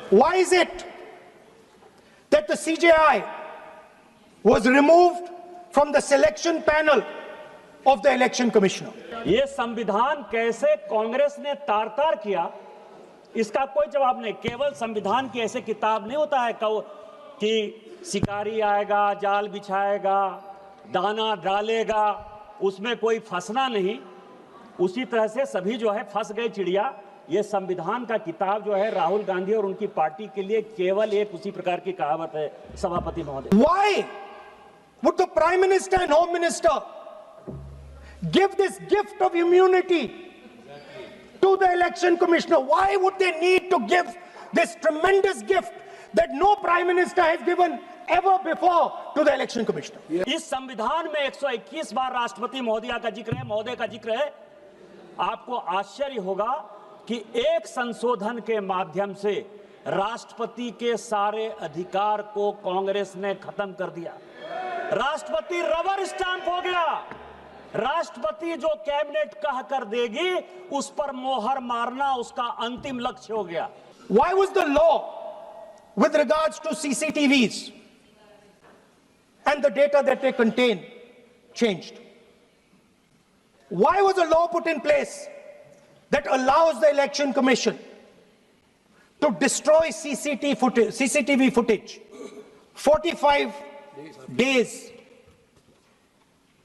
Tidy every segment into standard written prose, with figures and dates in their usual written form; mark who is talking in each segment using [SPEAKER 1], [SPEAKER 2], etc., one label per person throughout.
[SPEAKER 1] Why is it that the CJI was removed from the selection panel of the election commissioner?
[SPEAKER 2] ये संविधान कैसे कांग्रेस ने तार-तार किया, इसका कोई जवाब नहीं। केवल संविधान की ऐसे किताब नहीं होता है कि शिकारी आएगा, जाल बिछाएगा, दाना डालेगा, उसमें कोई फंसना नहीं। उसी तरह से सभी जो है फंस गए चिड़िया। ये संविधान का किताब जो है राहुल गांधी और उनकी पार्टी के लिए केवल एक उसी प्रकार की कहावत है, सभापति महोदय।
[SPEAKER 1] Why would the Prime Minister and Home Minister give this gift of immunity to the election commissioner? Why would they need to give this tremendous gift that no Prime Minister has given ever before to the election commissioner?
[SPEAKER 2] इस संविधान में 121 बार राष्ट्रपति महोदय का जिक्र है। आपको आश्चर्य होगा कि एक संशोधन के माध्यम से राष्ट्रपति के सारे अधिकार को कांग्रेस ने खत्म कर दिया। राष्ट्रपति रबर स्टैंप हो गया। राष्ट्रपति जो कैबिनेट कह कर देगी उस पर मोहर मारना उसका अंतिम लक्ष्य हो गया।
[SPEAKER 1] Why was the law with regards to CCTVs and the data that they contain changed? Why was a law put in place that allows the election commission to destroy CCTV footage 45 days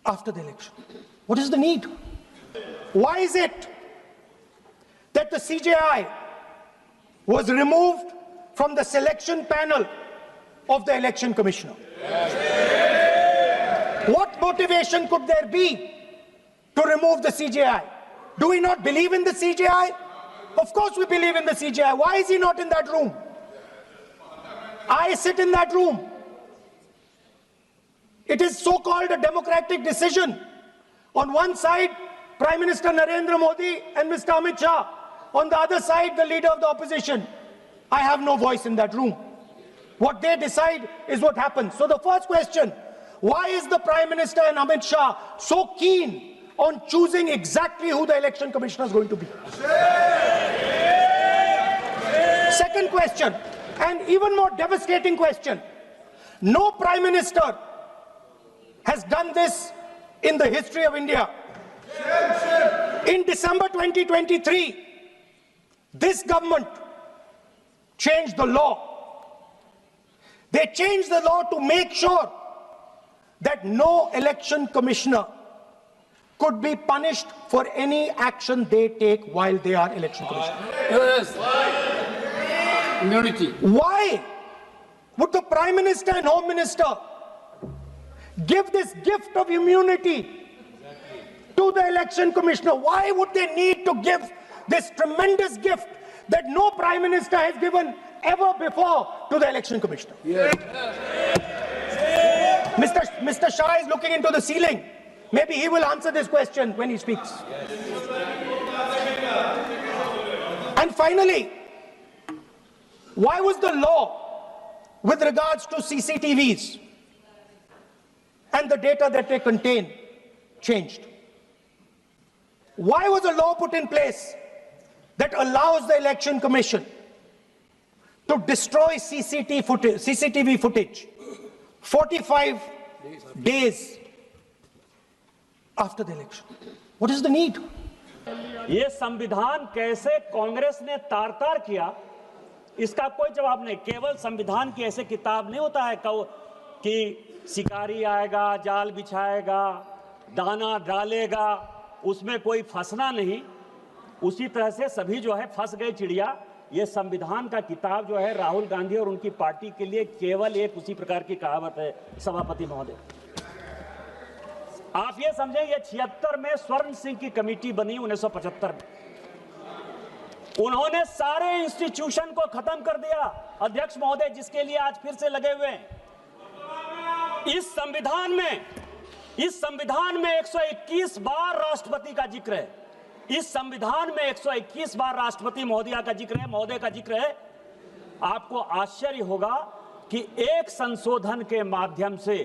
[SPEAKER 1] after the election? What is the need? Why is it that the CJI was removed from the selection panel of the election commissioner? What motivation could there be to remove the CJI? Do we not believe in the CJI? Of course we believe in the CJI. Why is he not in that room? I sit in that room. It is so-called a democratic decision. On one side, Prime Minister Narendra Modi and Mr. Amit Shah. On the other side, the leader of the opposition. I have no voice in that room. What they decide is what happens. So the first question, why is the Prime Minister and Amit Shah so keen on choosing exactly who the election commissioner is going to be? Second question, and even more devastating question, no Prime Minister has done this in the history of India. In December 2023, this government changed the law. They changed the law to make sure that no election commissioner could be punished for any action they take while they are election commissioner.
[SPEAKER 3] Yes. Immunity.
[SPEAKER 1] Why would the Prime Minister and Home Minister give this gift of immunity to the election commissioner? Why would they need to give this tremendous gift that no Prime Minister has given ever before to the election commissioner?
[SPEAKER 3] Yes.
[SPEAKER 1] Mr. Shah is looking into the ceiling. Maybe he will answer this question when he speaks. And finally, why was the law with regards to CCTVs and the data that they contain changed? Why was a law put in place that allows the election commission to destroy CCTV footage 45 days after the election? What is the need?
[SPEAKER 2] ये संविधान कैसे कांग्रेस ने तार-तार किया, इसका कोई जवाब नहीं। केवल संविधान की ऐसे किताब नहीं होता है कि शिकारी आएगा, जाल बिछाएगा, दाना डालेगा, उसमें कोई फंसना नहीं। उसी तरह से सभी जो है फंस गए चिड़िया। ये संविधान का किताब जो है राहुल गांधी और उनकी पार्टी के लिए केवल एक उसी प्रकार की कहावत है, सभापति महोदय। आप ये समझें, ये 76 में स्वर्ण सिंह की कमेटी बनी 1975 में। उन्होंने सारे इंस्टीट्यूशन को खत्म कर दिया, अध्यक्ष महोदय, जिसके लिए आज फिर से लगे हुए हैं। इस संविधान में 121 बार राष्ट्रपति का जिक्र है। इस संविधान में 121 बार राष्ट्रपति महोदय का जिक्र है। आपको आश्चर्य होगा कि एक संशोधन के माध्यम से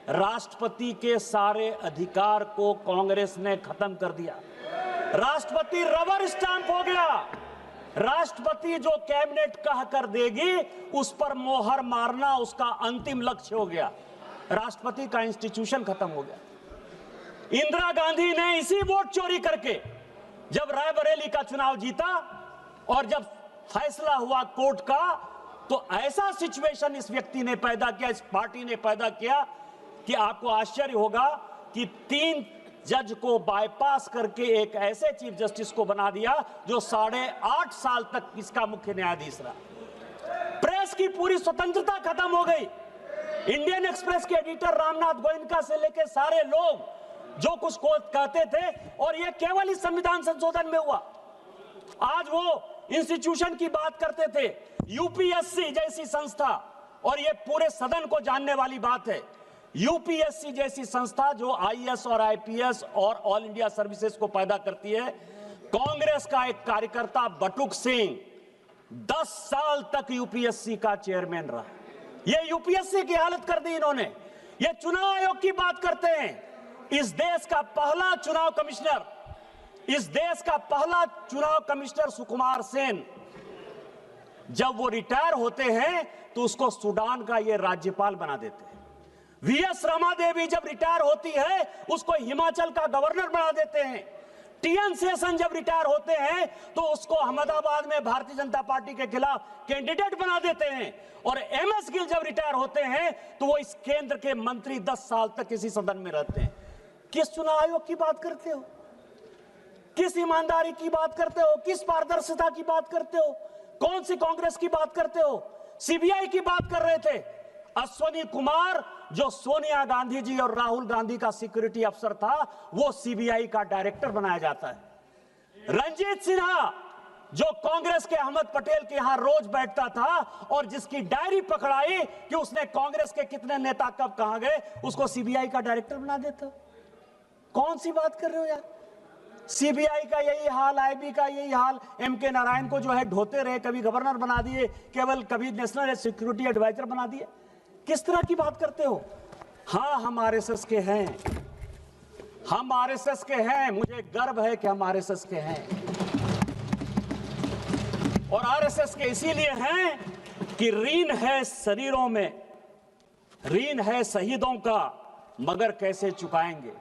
[SPEAKER 2] राष्ट्रपति के सारे अधिकार को कांग्रेस ने खत्म कर दिया। राष्ट्रपति रबर स्टैंप हो गया। राष्ट्रपति जो कैबिनेट कह कर देगी उस पर मोहर मारना उसका अंतिम लक्ष्य हो गया। राष्ट्रपति का इंस्टीट्यूशन खत्म हो गया। इंदिरा गांधी ने इसी वोट चोरी करके जब रायबरेली का चुनाव जीता और जब फैसला हुआ कोर्ट का, तो ऐसा सिचुएशन इस व्यक्ति ने पैदा किया, इस पार्टी ने पैदा किया कि आपको आश्चर्य होगा कि 3 जज को बाईपास करके एक ऐसे चीफ जस्टिस को बना दिया जो 8.5 साल तक इसका मुख्य न्यायाधीश रहा। प्रेस की पूरी स्वतंत्रता खत्म हो गई। इंडियन एक्सप्रेस के एडिटर रामनाथ गोयनका से लेकर सारे लोग जो कुछ को कहते थे, और यह केवल इस संविधान संशोधन में हुआ। आज वो इंस्टीट्यूशन की बात करते थे, यूपीएससी जैसी संस्था, और यह पूरे सदन को जानने वाली बात है, यूपीएससी जैसी संस्था जो आईएएस और आईपीएस और ऑल इंडिया सर्विसेज को पैदा करती है। कांग्रेस का एक कार्यकर्ता बटुक सिंह 10 साल तक यूपीएससी का चेयरमैन रहा। यह यूपीएससी की हालत कर दी इन्होंने। ये चुनाव आयोग की बात करते हैं। इस देश का पहला चुनाव कमिश्नर सुकुमार सेन, जब वो रिटायर होते हैं तो उसको सूडान का ये राज्यपाल बना देते हैं। वीएस रमा देवी जब रिटायर होती है उसको हिमाचल का गवर्नर बना देते हैं। टीएन शेषन जब रिटायर होते हैं तो उसको अहमदाबाद में भारतीय जनता पार्टी के खिलाफ कैंडिडेट बना देते हैं। और एमएस गिल जब रिटायर होते हैं तो वो इस केंद्र के मंत्री 10 साल तक इसी सदन में रहते हैं। किस चुनाव आयोग की बात करते हो? किस ईमानदारी की बात करते हो? किस पारदर्शिता की बात करते हो? कौन सी कांग्रेस की बात करते हो? सीबीआई की बात कर रहे थे। अश्वनी कुमार जो सोनिया गांधी जी और राहुल गांधी का सिक्योरिटी अफसर था, वो सीबीआई का डायरेक्टर बनाया जाता है। रंजीत सिन्हा जो कांग्रेस के अहमद पटेल के यहां रोज बैठता था और जिसकी डायरी पकड़ाई कि उसने कांग्रेस के कितने नेता कब कहां गए, उसको सीबीआई का डायरेक्टर बना देता। कौन सी बात कर रहे हो यार? सीबीआई का यही हाल, आईबी का यही हाल। एमके नारायण को जो है ढोते रहे, कभी गवर्नर बना दिए, केवल कभी नेशनल सिक्योरिटी एडवाइजर बना दिए। किस तरह की बात करते हो? हाँ, हम आरएसएस के हैं, हम आरएसएस के हैं। मुझे गर्व है कि हम आरएसएस के हैं, और आरएसएस के इसीलिए हैं कि ऋण है शरीरों में, ऋण है शहीदों का, मगर कैसे चुकाएंगे?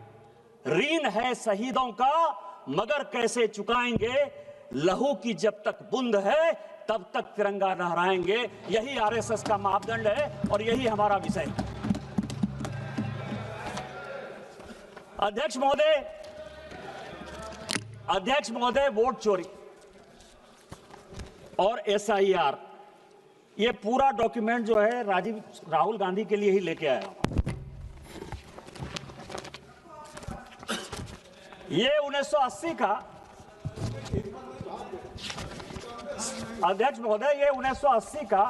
[SPEAKER 2] ऋण है शहीदों का मगर कैसे चुकाएंगे? लहू की जब तक बूंद है तब तक तिरंगा लहराएंगे। यही आरएसएस का मापदंड है और यही हमारा विषय है। अध्यक्ष महोदय, वोट चोरी और एसआईआर, ये पूरा डॉक्यूमेंट जो है राहुल गांधी के लिए ही लेके आया। ये 1980 का, अध्यक्ष महोदय, ये 1980 का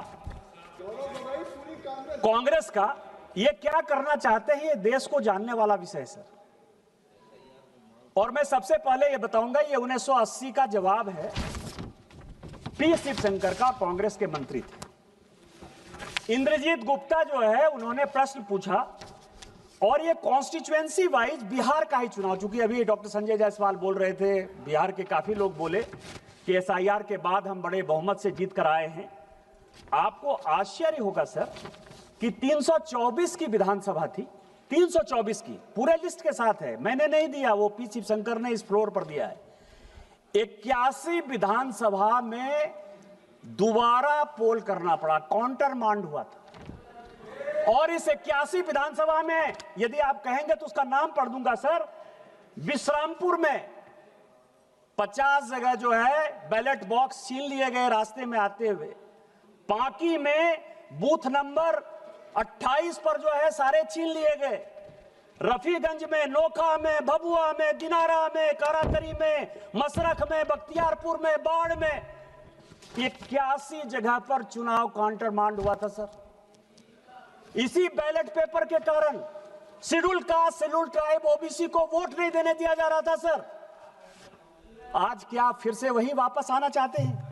[SPEAKER 2] कांग्रेस का, ये क्या करना चाहते हैं ये देश को जानने वाला विषय है सर। और मैं सबसे पहले ये बताऊंगा, ये 1980 का जवाब है पी शिवशंकर का, कांग्रेस के मंत्री थे। इंद्रजीत गुप्ता जो है उन्होंने प्रश्न पूछा, और ये कॉन्स्टिट्यूएंसी वाइज बिहार का ही चुनाव, चूंकि अभी डॉक्टर संजय जायसवाल बोल रहे थे, बिहार के काफी लोग बोले कि एसआईआर के बाद हम बड़े बहुमत से जीत कर आए हैं। आपको आश्चर्य होगा सर कि 324 की विधानसभा थी, 324 की, पूरे लिस्ट के साथ है, मैंने नहीं दिया, वो पी शिवशंकर ने इस फ्लोर पर दिया है। 81 विधानसभा में दोबारा पोल करना पड़ा, काउंटर मांड हुआ था। और इस 81 विधानसभा में यदि आप कहेंगे तो उसका नाम पढ़ दूंगा सर। विश्रामपुर में 50 जगह जो है बैलेट बॉक्स छीन लिए गए रास्ते में आते हुए। पांकी में बूथ नंबर 28 पर जो है सारे छीन लिए गए। रफीगंज में, नोखा में, भभुआ में, दिनारा में, काराकरी में, मसरख में, बख्तियारपुर में, बाढ़ में, 81 जगह पर चुनाव काउंटर मांड हुआ था सर। इसी बैलेट पेपर के कारण schedule caste, schedule tribe, OBC को वोट नहीं देने दिया जा रहा था सर। आज क्या फिर से वही वापस आना चाहते हैं?